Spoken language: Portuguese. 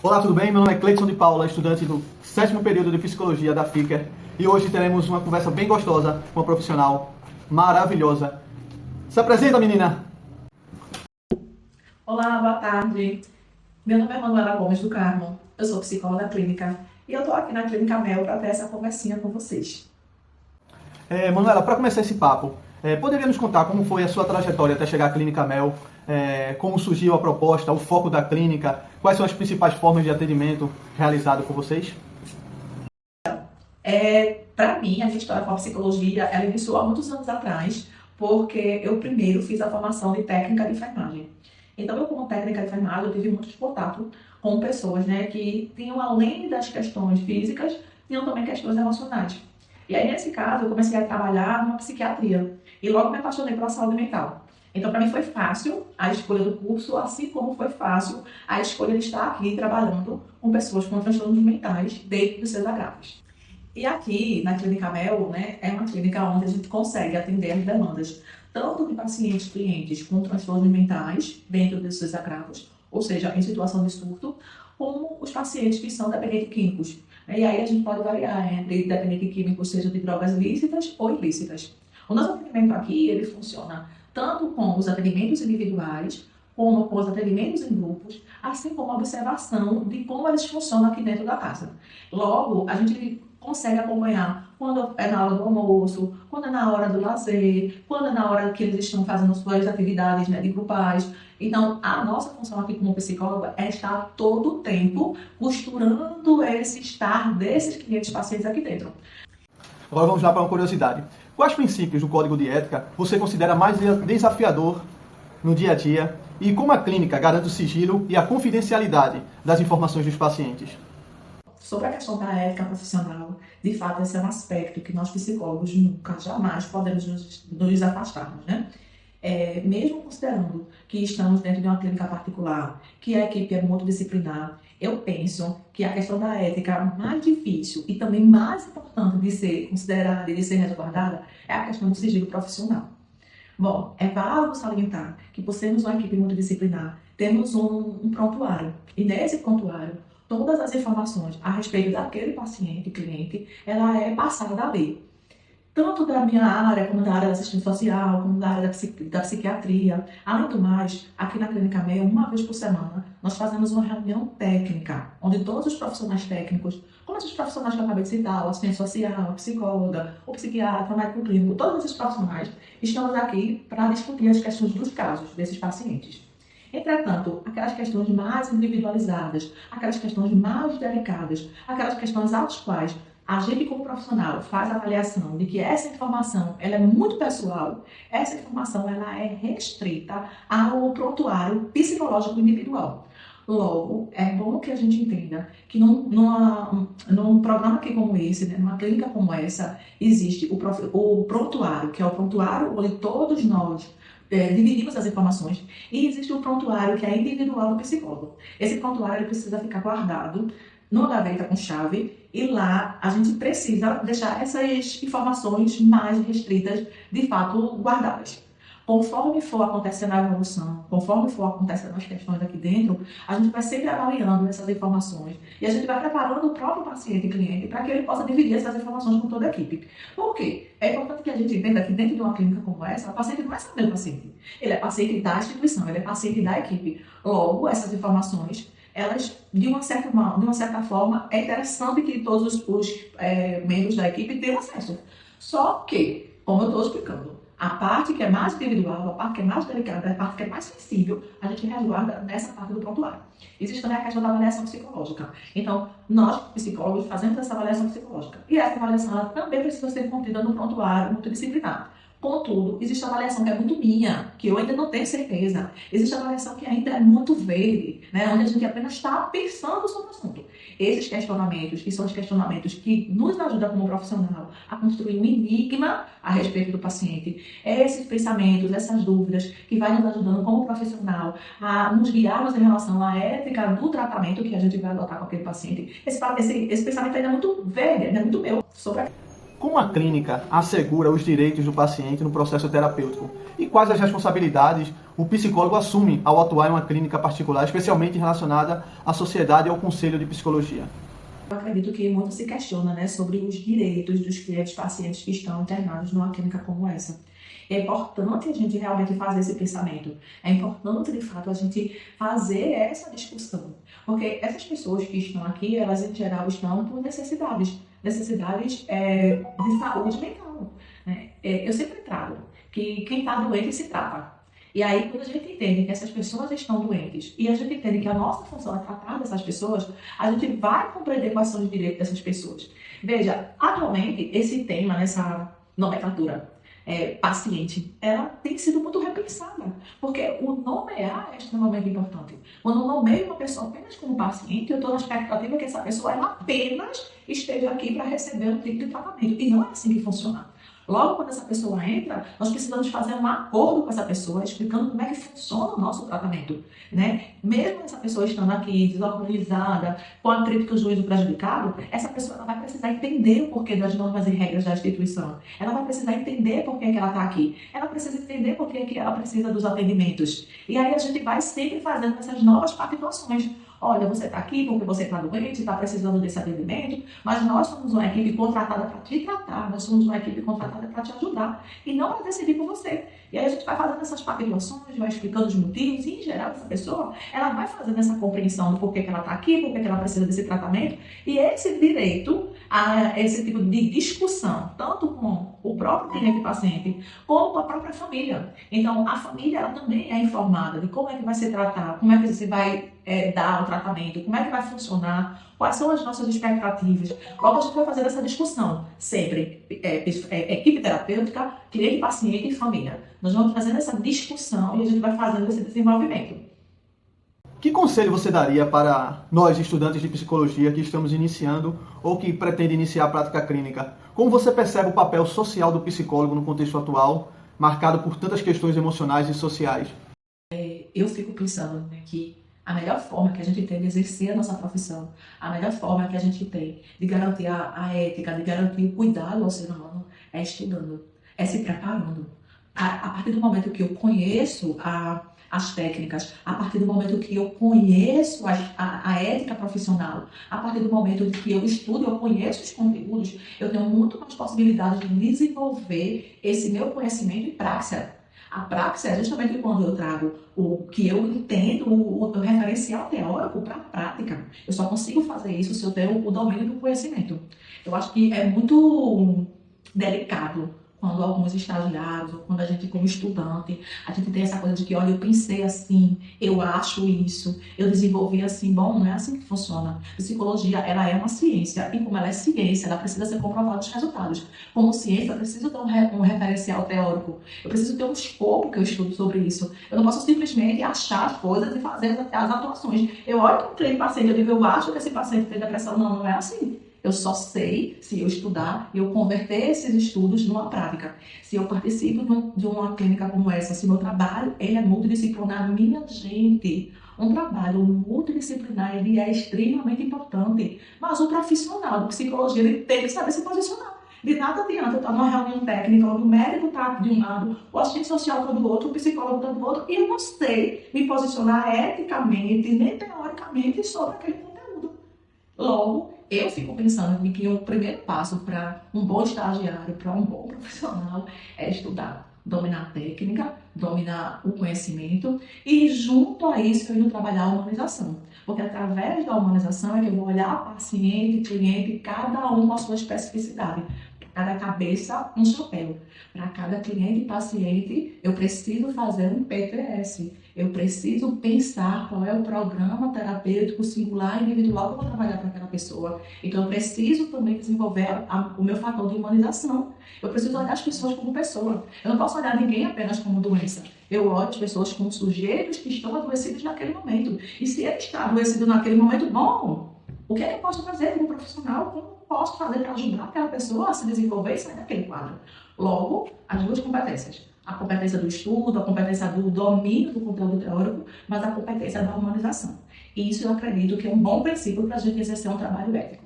Olá, tudo bem? Meu nome é Cleidson de Paula, estudante do 7º período de Psicologia da FICER, e hoje teremos uma conversa bem gostosa com uma profissional maravilhosa. Se apresenta, menina! Olá, boa tarde. Meu nome é Manuela Gomes do Carmo, eu sou psicóloga clínica e eu estou aqui na Clínica Mel para ter essa conversinha com vocês. Manuela, para começar esse papo, poderia nos contar como foi a sua trajetória até chegar à Clínica Mel, como surgiu a proposta, o foco da clínica, quais são as principais formas de atendimento realizado por vocês? Para mim, a minha história com a psicologia, ela iniciou há muitos anos atrás, porque eu primeiro fiz a formação de técnica de enfermagem. Então, eu como técnica de enfermagem, eu tive muitos contatos com pessoas, que tinham, além das questões físicas, tinham também questões emocionais. E aí, nesse caso, eu comecei a trabalhar numa psiquiatria e logo me apaixonei pela saúde mental. Então, para mim foi fácil a escolha do curso, assim como foi fácil a escolha de estar aqui trabalhando com pessoas com transtornos mentais dentro dos seus agravos. E aqui, na Clínica Mel, é uma clínica onde a gente consegue atender as demandas tanto de pacientes, clientes com transtornos mentais dentro dos seus agravos, ou seja, em situação de surto, como os pacientes que são dependentes químicos. E aí a gente pode variar entre dependentes químicos, seja de drogas lícitas ou ilícitas. O nosso atendimento aqui, ele funciona tanto com os atendimentos individuais, como com os atendimentos em grupos, assim como a observação de como eles funcionam aqui dentro da casa. Logo, a gente consegue acompanhar quando é na hora do almoço, quando é na hora do lazer, quando é na hora que eles estão fazendo suas atividades de grupais. Então, a nossa função aqui como psicóloga é estar todo o tempo costurando esse estar desses clientes pacientes aqui dentro. Agora vamos lá para uma curiosidade. Quais princípios do Código de Ética você considera mais desafiador no dia a dia e como a clínica garante o sigilo e a confidencialidade das informações dos pacientes? Sobre a questão da ética profissional, de fato, esse é um aspecto que nós psicólogos nunca, jamais podemos nos afastarmos, mesmo considerando que estamos dentro de uma clínica particular, que a equipe é multidisciplinar, eu penso que a questão da ética mais difícil e também mais importante de ser considerada e de ser resguardada é a questão do sigilo profissional. Bom, é válido salientar que por sermos uma equipe multidisciplinar, temos um prontuário, e nesse prontuário, todas as informações a respeito daquele paciente, cliente, ela é passada a ler. Tanto da minha área, como da área da assistência social, como da área da psiquiatria. Além do mais, aqui na Clínica Mel, uma vez por semana, nós fazemos uma reunião técnica, onde todos os profissionais técnicos, como esses profissionais que eu acabei de citar, o assistente social, a psicóloga, o psiquiatra, o médico clínico, todos esses profissionais, estamos aqui para discutir as questões dos casos desses pacientes. Entretanto, aquelas questões mais individualizadas, aquelas questões mais delicadas, aquelas questões às quais a gente, como profissional, faz a avaliação de que essa informação ela é muito pessoal, essa informação ela é restrita ao prontuário psicológico individual. Logo, é bom que a gente entenda que num programa aqui como esse, numa clínica como essa, existe o prontuário, que é o prontuário onde todos nós dividimos as informações, e existe o prontuário que é individual do psicólogo. Esse prontuário ele precisa ficar guardado numa gaveta com chave, e lá a gente precisa deixar essas informações mais restritas, de fato, guardadas. Conforme for acontecendo a evolução, conforme for acontecendo as questões aqui dentro, a gente vai sempre avaliando essas informações e a gente vai preparando o próprio paciente e cliente para que ele possa dividir essas informações com toda a equipe. Por quê? É importante que a gente entenda que dentro de uma clínica como essa, o paciente não é só meu paciente. Ele é paciente da instituição, ele é paciente da equipe. Logo, essas informações, elas, de uma certa forma, é interessante que todos os membros da equipe tenham acesso. Só que, como eu estou explicando, a parte que é mais individual, a parte que é mais delicada, a parte que é mais sensível, a gente resguarda nessa parte do prontuário. Existe também a questão da avaliação psicológica. Então, nós, psicólogos, fazemos essa avaliação psicológica. E essa avaliação ela também precisa ser contida no prontuário multidisciplinar. Contudo, existe a avaliação que é muito minha, que eu ainda não tenho certeza. Existe a avaliação que ainda é muito verde, onde a gente apenas está pensando sobre o assunto. Esses questionamentos, que são os questionamentos que nos ajudam como profissional a construir um enigma a respeito do paciente, esses pensamentos, essas dúvidas, que vai nos ajudando como profissional a nos guiarmos em relação à ética do tratamento que a gente vai adotar com aquele paciente. Esse pensamento ainda é muito verde, ainda é muito meu. Como a clínica assegura os direitos do paciente no processo terapêutico? E quais as responsabilidades o psicólogo assume ao atuar em uma clínica particular, especialmente relacionada à sociedade e ao conselho de psicologia? Eu acredito que muito se questiona, né, sobre os direitos dos clientes pacientes que estão internados numa clínica como essa. É importante a gente realmente fazer esse pensamento. É importante, de fato, a gente fazer essa discussão. Porque essas pessoas que estão aqui, elas em geral estão por necessidades de saúde mental, né? Eu sempre trago que quem está doente se trata. E aí, quando a gente entende que essas pessoas estão doentes e a gente entende que a nossa função é tratar dessas pessoas, a gente vai compreender quais são os direitos dessas pessoas. Veja, atualmente, esse tema, nessa nomenclatura paciente, ela tem sido muito repensada, porque o nomear é extremamente importante. Quando eu nomeio uma pessoa apenas como paciente, eu estou na expectativa que essa pessoa ela apenas esteja aqui para receber um tipo de tratamento. E não é assim que funciona. Logo, quando essa pessoa entra, nós precisamos fazer um acordo com essa pessoa, explicando como é que funciona o nosso tratamento, né? Mesmo essa pessoa estando aqui desorganizada, com a crítica e o juízo prejudicado, essa pessoa ela vai precisar entender o porquê das normas e regras da instituição. Ela vai precisar entender por que ela está aqui. Ela precisa entender por que ela precisa dos atendimentos. E aí a gente vai sempre fazendo essas novas pactuações. Olha, você está aqui porque você está doente, está precisando desse atendimento, mas nós somos uma equipe contratada para te tratar, nós somos uma equipe contratada para te ajudar e não para decidir por você. E aí a gente vai fazendo essas pactuações, vai explicando os motivos e, em geral, essa pessoa, ela vai fazendo essa compreensão do porquê que ela está aqui, porquê que ela precisa desse tratamento e esse direito a esse tipo de discussão, tanto com o próprio cliente paciente, como com a própria família. Então, a família, ela também é informada de como é que vai ser tratado, como é que você vai dar o tratamento, como é que vai funcionar, quais são as nossas expectativas. Logo, a gente vai fazer essa discussão, sempre, equipe terapêutica, cliente, paciente e família. Nós vamos fazendo essa discussão e a gente vai fazendo esse desenvolvimento. Que conselho você daria para nós, estudantes de psicologia, que estamos iniciando ou que pretendem iniciar a prática clínica? Como você percebe o papel social do psicólogo no contexto atual, marcado por tantas questões emocionais e sociais? Eu fico pensando, né, que a melhor forma que a gente tem de exercer a nossa profissão, a melhor forma que a gente tem de garantir a ética, de garantir o cuidado ao ser humano, é estudando, é se preparando. A partir do momento que eu conheço as técnicas, a partir do momento que eu conheço a ética profissional, a partir do momento que eu estudo, eu conheço os conteúdos, eu tenho muito mais possibilidade de desenvolver esse meu conhecimento em prática. A praxis é justamente quando eu trago o que eu entendo, o referencial teórico para a prática. Eu só consigo fazer isso se eu tenho o domínio do conhecimento. Eu acho que é muito delicado quando alguns estagiários, ou quando a gente como estudante, a gente tem essa coisa de que, olha, eu pensei assim, eu acho isso, eu desenvolvi assim. Bom, não é assim que funciona. Psicologia, ela é uma ciência, e como ela é ciência, ela precisa ser comprovada os resultados. Como ciência, eu preciso ter um referencial teórico, eu preciso ter um escopo que eu estudo sobre isso. Eu não posso simplesmente achar as coisas e fazer as atuações. Eu olho para um treino paciente, eu digo, eu acho que esse paciente tem depressão. Não, não é assim. Eu só sei se eu estudar e eu converter esses estudos numa prática. Se eu participo de uma clínica como essa, se meu trabalho é multidisciplinar, minha gente, um trabalho multidisciplinar ele é extremamente importante. Mas o profissional de psicologia ele tem que saber se posicionar. De nada adianta eu estar numa reunião técnica, onde o médico está de um lado, o assistente social está do outro, o psicólogo está do outro, e eu não sei me posicionar eticamente, nem teoricamente sobre aquele conteúdo. Logo, eu fico pensando que o primeiro passo para um bom estagiário, para um bom profissional, é estudar, dominar a técnica, dominar o conhecimento e, junto a isso, eu indo trabalhar a humanização. Porque através da humanização é que eu vou olhar paciente, cliente, cada um com a sua especificidade. Para cada cabeça, um chapéu. Para cada cliente e paciente, eu preciso fazer um PTS. Eu preciso pensar qual é o programa terapêutico singular e individual que eu vou trabalhar para aquela pessoa. Então, eu preciso também desenvolver o meu fator de humanização. Eu preciso olhar as pessoas como pessoa. Eu não posso olhar ninguém apenas como doença. Eu olho as pessoas como sujeitos que estão adoecidos naquele momento. E se ele está adoecido naquele momento, bom, o que é que eu posso fazer como profissional? Como posso fazer para ajudar aquela pessoa a se desenvolver e sair daquele quadro? Logo, as duas competências. A competência do estudo, a competência do domínio do conteúdo teórico, mas a competência da humanização. E isso eu acredito que é um bom princípio para a gente exercer um trabalho ético.